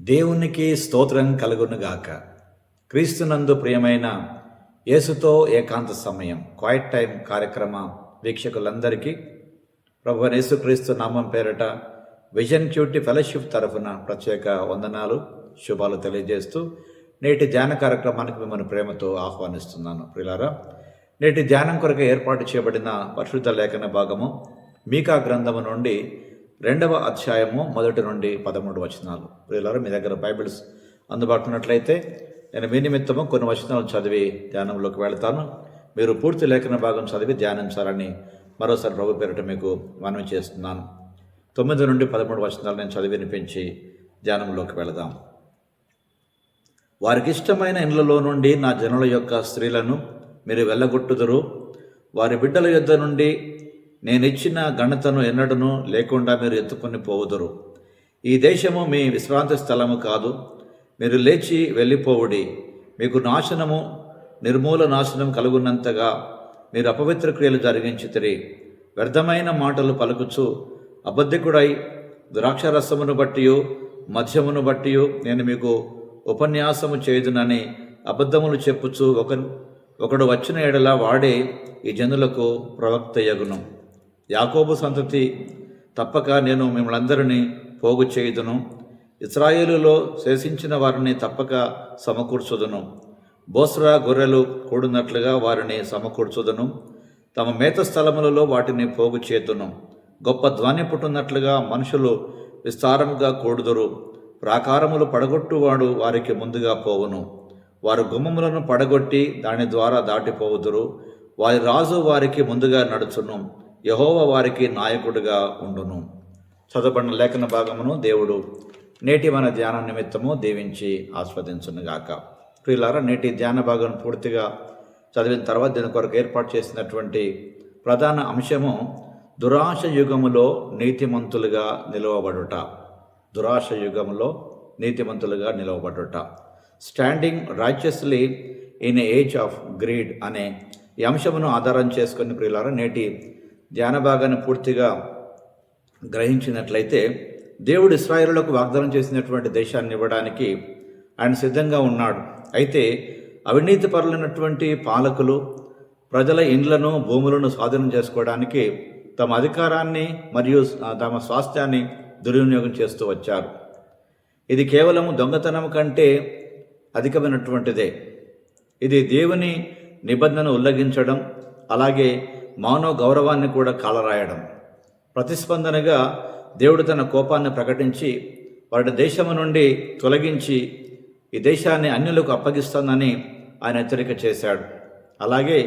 దేవునికి స్తోత్రం కలుగునుగాక. క్రీస్తునందు ప్రియమైన యేసుతో ఏకాంత సమయం క్వైట్ టైం కార్యక్రమ వీక్షకులందరికీ ప్రభు యేసుక్రీస్తు నామం పేరట విజన్ క్యూటీ ఫెలోషిప్ తరఫున ప్రత్యేక వందనాలు శుభాలు తెలియజేస్తూ నేటి ధ్యాన కార్యక్రమానికి మిమ్మల్ని ప్రేమతో ఆహ్వానిస్తున్నాను. ప్రియులారా, నేటి ధ్యానం కొరకు ఏర్పాటు చేయబడిన పరిశుద్ధ లేఖన భాగము మీకా గ్రంథము నుండి 2వ అధ్యాయము 1 నుండి 13 వచనాలు. ప్రియులారా, మీ దగ్గర బైబిల్స్ అందుబాటులో ఉన్నట్లయితే నేను మీ నిమిత్తము కొన్ని వచనాలు చదివి ధ్యానంలోకి వెళతాను. మీరు పూర్తి లేఖన భాగం చదివి ధ్యానించాలని మరోసారి ప్రభు పేరిట మీకు మనవి చేస్తున్నాను. 9 నుండి 13 వచనాలు నేను చదివి వినిపించి ధ్యానంలోకి వెళదాం. వారికి ఇష్టమైన ఇండ్లలో నుండి నా జనుల యొక్క స్త్రీలను మీరు వెళ్ళగొట్టుదురు. వారి బిడ్డల యొద్ద నుండి నేనిచ్చిన ఘనతను ఎన్నడను లేకుండా మీరు ఎత్తుకొని పోవుదురు. ఈ దేశము మీ విశ్రాంతి స్థలము కాదు. మీరు లేచి వెళ్ళిపోవుడి. మీకు నాశనము నిర్మూల నాశనం కలుగున్నంతగా మీరు అపవిత్ర క్రియలు జరిగించితిరి. వ్యర్థమైన మాటలు పలుకుచు అబద్ధికుడై ద్రాక్షరసమును బట్టియు మద్యమును బట్టియు నేను మీకు ఉపన్యాసము చేయుదునని అబద్ధములు చెప్పుచు ఒకడు వచ్చిన ఎడల వాడే ఈ జనులకు ప్రవక్త యగును. యాకోబు సంతతి తప్పక నేను మిమ్మల్ందరినీ పోగు చేయుదును. ఇశ్రాయేలులో శేషించిన వారిని తప్పక సమకూర్చుదును. బోస్రా గొర్రెలు కూడినట్లుగా వారిని సమకూర్చుదును. తమ మేత స్థలములలో వాటిని పోగు చేతును. గొప్ప ధ్వని పుట్టున్నట్లుగా మనుషులు విస్తారముగా కూడుదురు. ప్రాకారములు పడగొట్టువాడు వారికి ముందుగా పోవును. వారు గుమ్మములను పడగొట్టి దాని ద్వారా దాటిపోవుదురు. వారి రాజు వారికి ముందుగా నడుచును. యెహోవా వారికి నాయకుడిగా ఉండును. చదవబడిన లేఖన భాగమును దేవుడు నేటి మన ధ్యాన నిమిత్తము దీవించి ఆస్వాదించునుగాక. ప్రియులారా, నేటి ధ్యాన భాగం పూర్తిగా చదివిన తర్వాత దీని కొరకు ఏర్పాటు చేసినటువంటి ప్రధాన అంశము దురాశ యుగములో నీతిమంతులుగా నిలవబడుట. దురాశ యుగములో నీతిమంతులుగా నిలవబడుట. Standing righteously in age of greed అనే ఈ అంశమును ఆధారం చేసుకుని ప్రియులారా, నేటి ధ్యాన భాగాన్ని పూర్తిగా గ్రహించినట్లయితే దేవుడు ఇశ్రాయేలులకు వాగ్దానం చేసినటువంటి దేశాన్ని ఇవ్వడానికి ఆయన సిద్ధంగా ఉన్నాడు. అయితే అవినీతి పరులైనటువంటి పాలకులు ప్రజల ఇండ్లను భూములను స్వాధీనం చేసుకోవడానికి తమ అధికారాన్ని మరియు తమ స్వాస్థ్యాన్ని దుర్వినియోగం చేస్తూ వచ్చారు. ఇది కేవలం దొంగతనం కంటే అధికమైనటువంటిదే. ఇది దేవుని నిబంధనను ఉల్లంఘించడం, అలాగే మానవ గౌరవాన్ని కూడా కాలరాయడం. ప్రతిస్పందనగా దేవుడు తన కోపాన్ని ప్రకటించి వారి దేశము నుండి తొలగించి ఈ దేశాన్ని అన్యులకు అప్పగిస్తుందని ఆయన హెచ్చరిక చేశాడు. అలాగే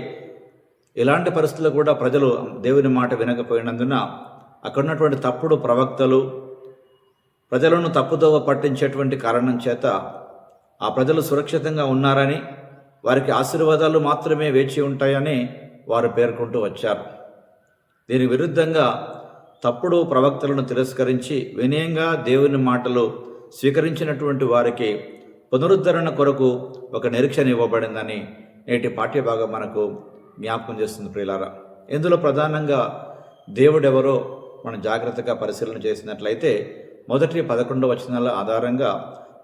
ఇలాంటి పరిస్థితుల్లో కూడా ప్రజలు దేవుని మాట వినకపోయినందున అక్కడ ఉన్నటువంటి తప్పుడు ప్రవక్తలు ప్రజలను తప్పుదోవ పట్టించేటువంటి కారణం చేత ఆ ప్రజలు సురక్షితంగా ఉన్నారని, వారికి ఆశీర్వాదాలు మాత్రమే వేచి ఉంటాయని వారు పేర్కొంటూ వచ్చారు. దీనికి విరుద్ధంగా తప్పుడు ప్రవక్తలను తిరస్కరించి వినయంగా దేవుని మాటలు స్వీకరించినటువంటి వారికి పునరుద్ధరణ కొరకు ఒక నిరీక్షణ ఇవ్వబడిందని నేటి పాఠ్యభాగం మనకు జ్ఞాపకం చేస్తుంది. ప్రియులారా, ఇందులో ప్రధానంగా దేవుడెవరో మనం జాగ్రత్తగా పరిశీలన చేసినట్లయితే మొదటి 11 వచనాల ఆధారంగా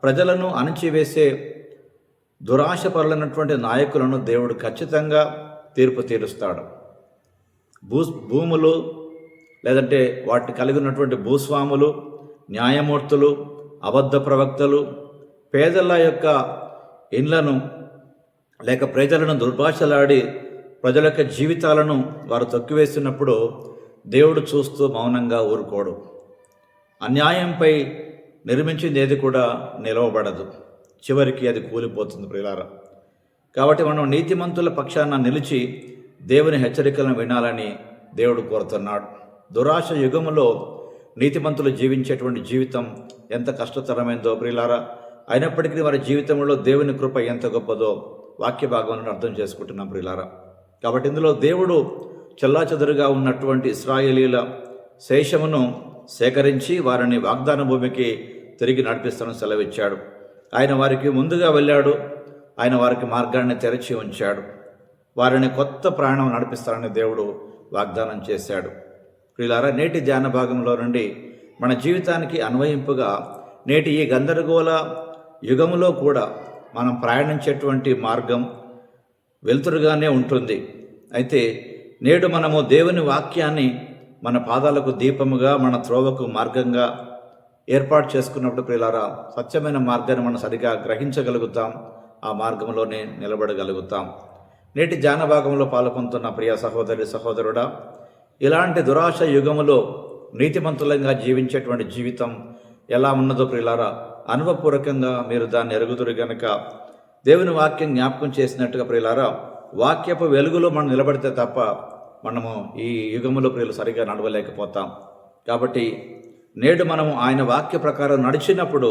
ప్రజలను అణచివేసే దురాశపరులైనటువంటి నాయకులను దేవుడు ఖచ్చితంగా తీర్పు తీరుస్తాడు. భూములు లేదంటే వాటిని కలిగి ఉన్నటువంటి భూస్వాములు, న్యాయమూర్తులు, అబద్ధ ప్రవక్తలు పేదల యొక్క ఇండ్లను లేక ప్రజలను దుర్భాషలాడి ప్రజల యొక్క జీవితాలను వారు తొక్కివేస్తున్నప్పుడు దేవుడు చూస్తూ మౌనంగా ఊరుకోడు. అన్యాయంపై నిర్మించింది ఏది కూడా నిలవబడదు, చివరికి అది కూలిపోతుంది. ప్రియులారా, కాబట్టి మనం నీతిమంతుల పక్షాన నిలిచి దేవుని హెచ్చరికలను వినాలని దేవుడు కోరుతున్నాడు. దురాశ యుగములో నీతిమంతులు జీవించేటువంటి జీవితం ఎంత కష్టతరమైందో ప్రియులారా, అయినప్పటికీ వారి జీవితంలో దేవుని కృప ఎంత గొప్పదో వాక్య భాగంలో అర్థం చేసుకుంటున్నాం ప్రియులారా. కాబట్టి ఇందులో దేవుడు చెల్లాచెదురుగా ఉన్నటువంటి ఇశ్రాయేలీల శేషమును సేకరించి వారిని వాగ్దాన భూమికి తిరిగి నడిపిస్తానని సెలవిచ్చాడు. ఆయన వారికి ముందుగా వెళ్ళాడు. ఆయన వారికి మార్గాన్ని తెరచి ఉంచాడు. వారిని కొత్త ప్రయాణం నడిపిస్తారని దేవుడు వాగ్దానం చేశాడు. ప్రియులారా, నేటి ధ్యాన భాగంలో నుండి మన జీవితానికి అన్వయింపుగా నేటి ఈ గందరగోళ యుగములో కూడా మనం ప్రయాణించేటువంటి మార్గం వెలుతురుగానే ఉంటుంది. అయితే నేడు మనము దేవుని వాక్యాన్ని మన పాదాలకు దీపముగా, మన త్రోవకు మార్గంగా ఏర్పాటు చేసుకున్నప్పుడు ప్రియులారా, సత్యమైన మార్గాన్ని మనం సరిగా గ్రహించగలుగుతాం, ఆ మార్గంలోనే నిలబడగలుగుతాం. నేటి ధ్యానభాగంలో పాల్గొంటున్న ప్రియ సహోదరి సహోదరుడా, ఇలాంటి దురాశ యుగములో నీతిమంతులంగా జీవించేటువంటి జీవితం ఎలా ఉన్నదో ప్రియులారా, అనుభవపూర్వకంగా మీరు దాన్ని ఎరుగుదురు గనక దేవుని వాక్యం జ్ఞాపకం చేసినట్టుగా ప్రియులారా, వాక్యపు వెలుగులో మనం నిలబడితే తప్ప మనము ఈ యుగములో ప్రియులు సరిగా నడవలేకపోతాం. కాబట్టి నేడు మనము ఆయన వాక్య ప్రకారం నడిచినప్పుడు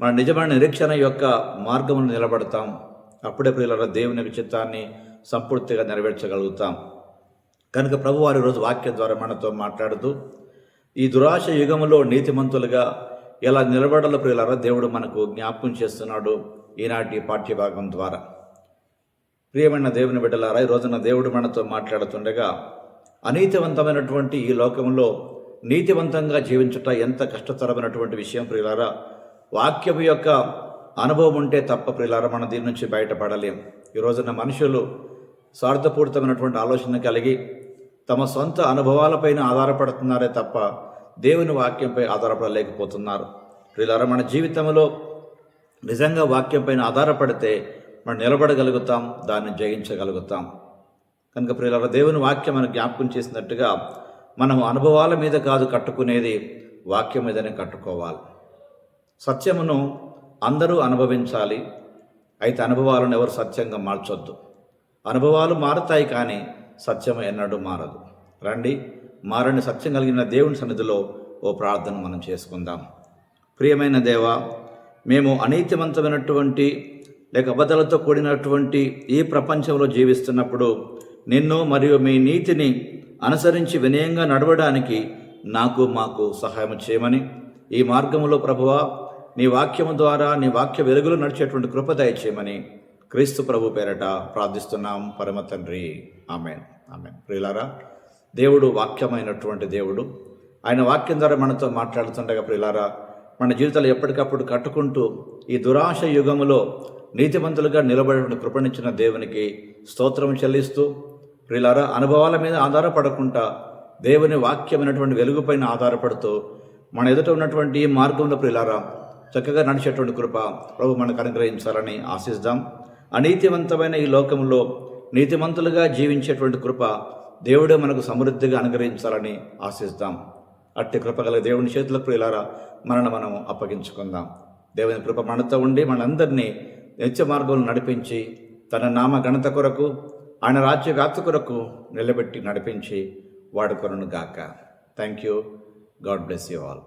మన నిజమైన నిరీక్షణ యొక్క మార్గమును నిలబడతాం. అప్పుడే ప్రియులారా దేవుని చిత్తాన్ని సంపూర్తిగా నెరవేర్చగలుగుతాం. కనుక ప్రభు వారి రోజు వాక్యం ద్వారా మనతో మాట్లాడుతూ ఈ దురాశ యుగములో నీతిమంతులుగా ఎలా నిలబడాలో ప్రియులారా దేవుడు మనకు జ్ఞాపకం చేస్తున్నాడు ఈనాటి పాఠ్యభాగం ద్వారా. ప్రియమైన దేవుని బిడ్డలారా, ఈ రోజున దేవుడు మనతో మాట్లాడుతుండగా అనీతివంతమైనటువంటి ఈ లోకంలో నీతివంతంగా జీవించుట ఎంత కష్టతరమైనటువంటి విషయం ప్రియులారా. వాక్యము యొక్క అనుభవం ఉంటే తప్ప ప్రియులారా మనం దీని నుంచి బయటపడలేం. ఈ రోజున మనుషులు స్వార్థపూరితమైనటువంటి ఆలోచన కలిగి తమ సొంత అనుభవాలపైన ఆధారపడుతున్నారే తప్ప దేవుని వాక్యంపై ఆధారపడలేకపోతున్నారు. ప్రియులారా, మన జీవితంలో నిజంగా వాక్యంపైన ఆధారపడితే మనం నిలబడగలుగుతాం, దాన్ని జయించగలుగుతాం. కనుక ప్రియులారా, దేవుని వాక్యం మనకు జ్ఞాపకం చేసినట్టుగా మనం అనుభవాల మీద కాదు కట్టుకునేది, వాక్యం మీదనే కట్టుకోవాలి. సత్యమును అందరూ అనుభవించాలి. అయితే అనుభవాలను ఎవరు సత్యంగా మార్చొద్దు. అనుభవాలు మారుతాయి కానీ సత్యం ఎన్నడూ మారదు. రండి, మారని సత్యం కలిగిన దేవుని సన్నిధిలో ఓ ప్రార్థన మనం చేసుకుందాం. ప్రియమైన దేవా, మేము అనీతివంతమైనటువంటి లేక అబద్ధాలతో కూడినటువంటి ఈ ప్రపంచంలో జీవిస్తున్నప్పుడు నిన్ను మరియు మీ నీతిని అనుసరించి వినయంగా నడవడానికి మాకు సహాయం చేయమని, ఈ మార్గంలో ప్రభువా నీ వాక్యము ద్వారా నీ వాక్య వెలుగులో నడిచేటువంటి కృప దయచేయమని క్రీస్తు ప్రభు పేరట ప్రార్థిస్తున్నాం పరమ తండ్రి. Amen, amen. ప్రియులారా, దేవుడు వాక్యమైనటువంటి దేవుడు. ఆయన వాక్యం ద్వారా మనతో మాట్లాడుతుండగా ప్రియులారా, మన జీవితాలు ఎప్పటికప్పుడు కట్టుకుంటూ ఈ దురాశ యుగములో నీతిమంతులుగా నిలబడే కృపణించిన దేవునికి స్తోత్రం చెల్లిస్తూ ప్రియులారా, అనుభవాల మీద ఆధారపడకుండా దేవుని వాక్యమైనటువంటి వెలుగుపైన ఆధారపడుతూ మన ఎదుట ఉన్నటువంటి ఈ మార్గంలో ప్రియులారా చక్కగా నడిచేటువంటి కృప ప్రభు మనకు అనుగ్రహించాలని ఆశిద్దాం. అనీతివంతమైన ఈ లోకంలో నీతిమంతులుగా జీవించేటువంటి కృప దేవుడే మనకు సమృద్ధిగా అనుగ్రహించాలని ఆశిద్దాం. అట్టి కృప గల దేవుని చేతులకు ప్రియులారా మనం అప్పగించుకుందాం. దేవుని కృప మనతో ఉండి మనందరినీ నిత్య మార్గంలో నడిపించి తన నామ ఘనత కొరకు, ఆయన రాజ్య వ్యాప్తి కొరకు నిలబెట్టి నడిపించి వాడుకొనుగాక. Thank you. God bless you all.